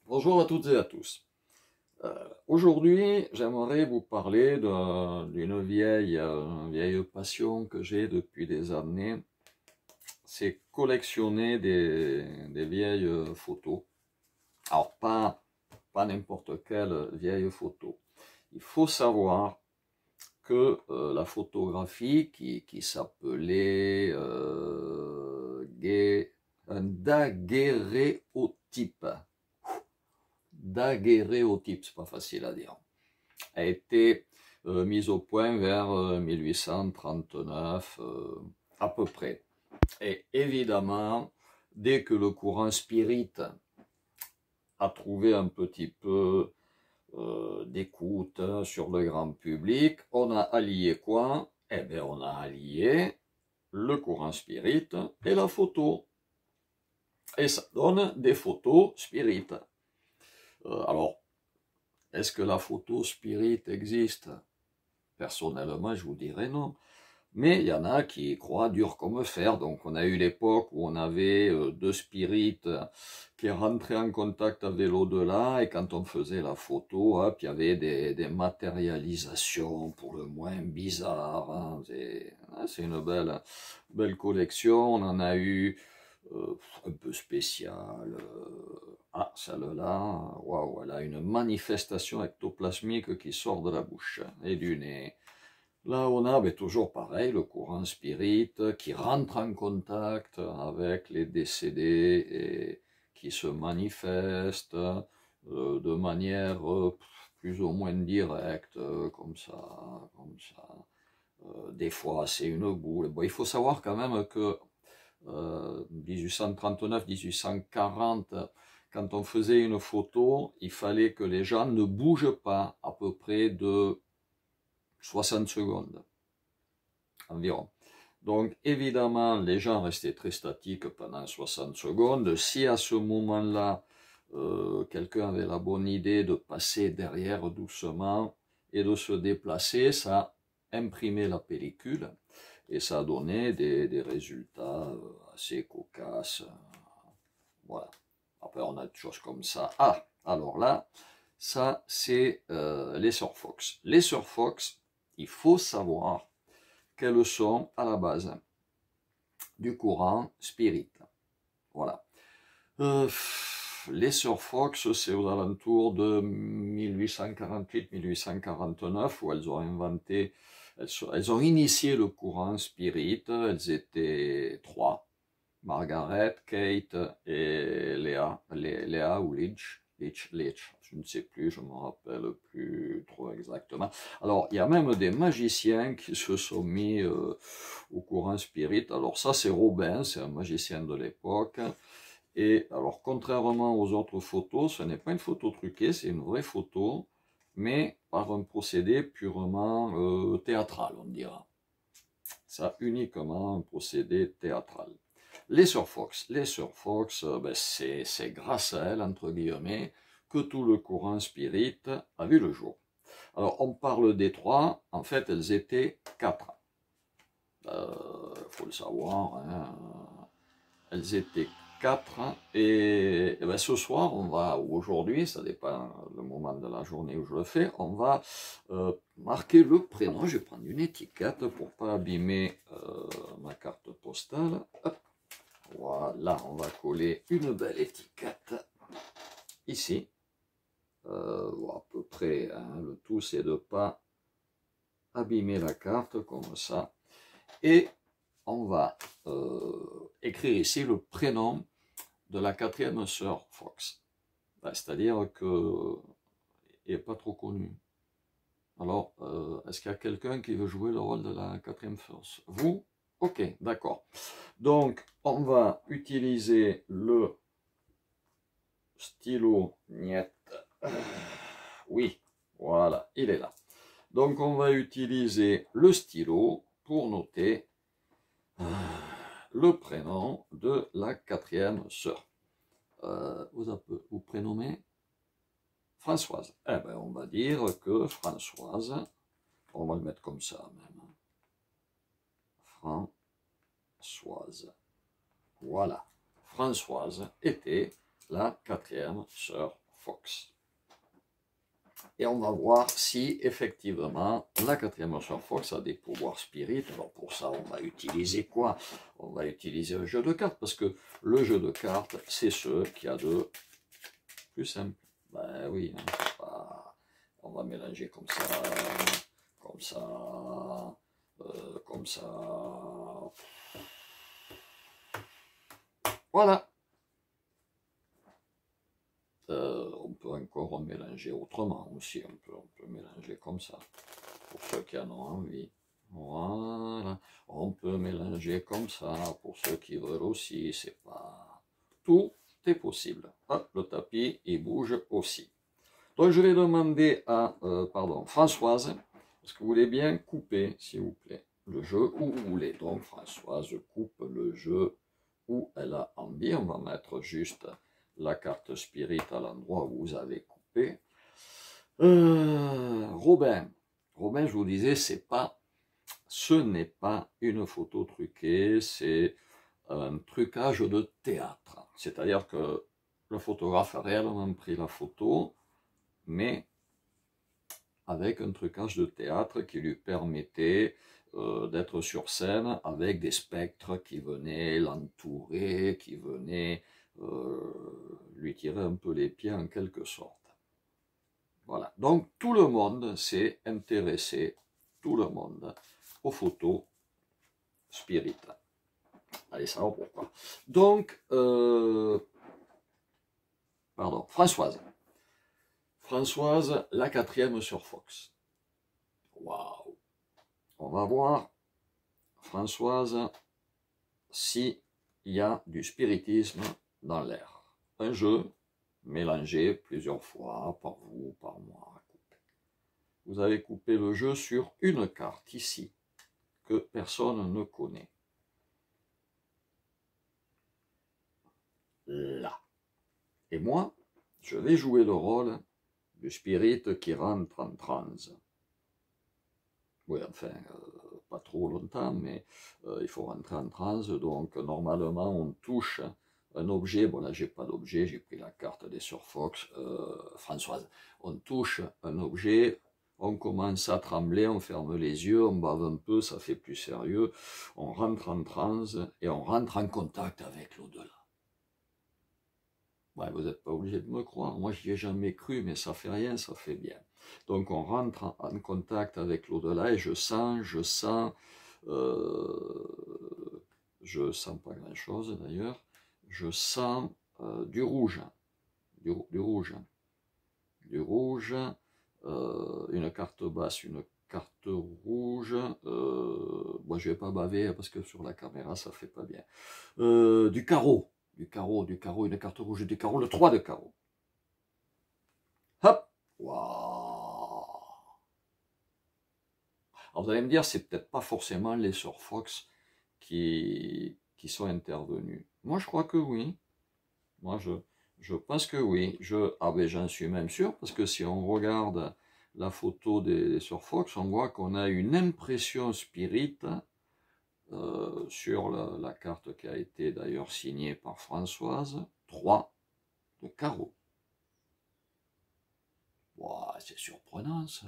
Bonjour à toutes et à tous. Aujourd'hui, j'aimerais vous parler d'une vieille passion que j'ai depuis des années. C'est collectionner des vieilles photos. Alors, pas n'importe quelle vieille photo. Il faut savoir que la photographie qui s'appelait un daguerréotype, c'est pas facile à dire, a été mise au point vers 1839 à peu près. Et évidemment, dès que le courant spirit a trouvé un petit peu d'écoute sur le grand public, on a allié quoi? Eh bien, on a allié le courant spirit et la photo. Et ça donne des photos spirit. Alors, est-ce que la photo spirit existe? Personnellement, je vous dirais non. Mais il y en a qui y croient dur comme fer. Donc, on a eu l'époque où on avait deux spirites qui rentraient en contact avec l'au-delà. Et quand on faisait la photo, hop, il y avait des matérialisations pour le moins bizarres. Hein. C'est une belle collection. On en a eu un peu spéciale. Ah, celle-là, waouh, elle a une manifestation ectoplasmique qui sort de la bouche et du nez. Là, on a toujours pareil, le courant spirit qui rentre en contact avec les décédés et qui se manifeste de manière plus ou moins directe, comme ça, comme ça. Des fois, c'est une boule. Bon, il faut savoir quand même que 1839-1840, quand on faisait une photo, il fallait que les gens ne bougent pas à peu près de 60 secondes environ. Donc évidemment, les gens restaient très statiques pendant 60 secondes. Si à ce moment-là, quelqu'un avait la bonne idée de passer derrière doucement et de se déplacer, ça imprimait la pellicule et ça donnait des résultats assez cocasses. Voilà. Après, on a des choses comme ça. Ah, alors là, ça, c'est les Sœurs Fox. Les Sœurs Fox, il faut savoir qu'elles sont à la base du courant spirit. Voilà. Les Sœurs Fox, c'est aux alentours de 1848-1849 où elles ont inventé, elles ont initié le courant spirit. Elles étaient trois. Margaret, Kate et Léa ou Leach, je ne sais plus, je ne me rappelle plus trop exactement. Alors, il y a même des magiciens qui se sont mis au courant spirit. Alors ça, c'est Robin, c'est un magicien de l'époque. Et alors, contrairement aux autres photos, ce n'est pas une photo truquée, c'est une vraie photo, mais par un procédé purement théâtral, on dira. Ça, uniquement un procédé théâtral. Les Sœurs Fox, ben c'est grâce à elles, entre guillemets, que tout le courant spirit a vu le jour. Alors, on parle des trois, en fait, elles étaient quatre. Faut le savoir, hein. Elles étaient quatre, et ben ce soir, on va, ou aujourd'hui, ça dépend le moment de la journée où je le fais, on va marquer le prénom. Je vais prendre une étiquette pour pas abîmer ma carte postale. Hop. Voilà, on va coller une belle étiquette ici. À peu près, hein, le tout c'est de ne pas abîmer la carte comme ça. Et on va écrire ici le prénom de la quatrième sœur Fox. C'est-à-dire qu'il n'est pas trop connu. Alors, est-ce qu'il y a quelqu'un qui veut jouer le rôle de la quatrième Fox? Vous? Ok, d'accord. Donc, on va utiliser le stylo Niet. Oui, voilà, il est là. Donc, on va utiliser le stylo pour noter le prénom de la quatrième sœur. Vous prénommez Françoise. Eh bien, on va dire que Françoise, on va le mettre comme ça même. Françoise. Voilà. Françoise était la quatrième sœur Fox. Et on va voir si effectivement la 4e Sœur Fox a des pouvoirs spirites. Alors pour ça, on va utiliser quoi? On va utiliser un jeu de cartes, parce que le jeu de cartes, c'est ce qu'il y a de plus simple. Ben oui, hein, on va mélanger comme ça, comme ça, comme ça. Voilà. On peut encore mélanger autrement aussi, on peut mélanger comme ça, pour ceux qui en ont envie. Voilà, on peut mélanger comme ça, pour ceux qui veulent aussi, c'est pas... Tout est possible. Ah, le tapis, il bouge aussi. Donc je vais demander à, Françoise, est-ce que vous voulez bien couper, s'il vous plaît, le jeu où vous voulez. Donc Françoise coupe le jeu où elle a envie. On va mettre juste la carte spirit à l'endroit où vous avez coupé. Robin, je vous disais, ce n'est pas une photo truquée, c'est un trucage de théâtre. C'est-à-dire que le photographe a réellement pris la photo, mais avec un trucage de théâtre qui lui permettait d'être sur scène avec des spectres qui venaient l'entourer, qui venaient lui tirer un peu les pieds en quelque sorte. Voilà, donc tout le monde s'est intéressé, tout le monde, aux photos spirites. Allez savoir pourquoi. Donc, Françoise, la 4e Sœur Fox. Waouh! On va voir, Françoise, s'il y a du spiritisme dans l'air. Un jeu mélangé plusieurs fois par vous, par moi. Vous avez coupé le jeu sur une carte ici, que personne ne connaît. Là. Et moi, je vais jouer le rôle du spirit qui rentre en transe. Oui, enfin, pas trop longtemps, mais il faut rentrer en transe, donc normalement on touche un objet, bon là j'ai pas d'objet, j'ai pris la carte des Sœurs Fox, Françoise, on touche un objet, on commence à trembler, on ferme les yeux, on bave un peu, ça fait plus sérieux, on rentre en transe et on rentre en contact avec l'au-delà. Ouais, vous n'êtes pas obligé de me croire, moi j'y ai jamais cru, mais ça fait rien, ça fait bien. Donc on rentre en contact avec l'au-delà et je sens pas grand-chose d'ailleurs, je sens du rouge, une carte basse, une carte rouge, moi je vais pas baver parce que sur la caméra ça fait pas bien, du carreau, une carte rouge du carreau, le 3 de carreau. Hop, waouh. Alors vous allez me dire, c'est peut-être pas forcément les Sœurs Fox qui sont intervenus. Moi je crois que oui. Moi je pense que oui. Ah ben j'en suis même sûr, parce que si on regarde la photo des Sœurs Fox, on voit qu'on a une impression spirit sur la carte qui a été d'ailleurs signée par Françoise, 3 de carreau. Wow, c'est surprenant ça.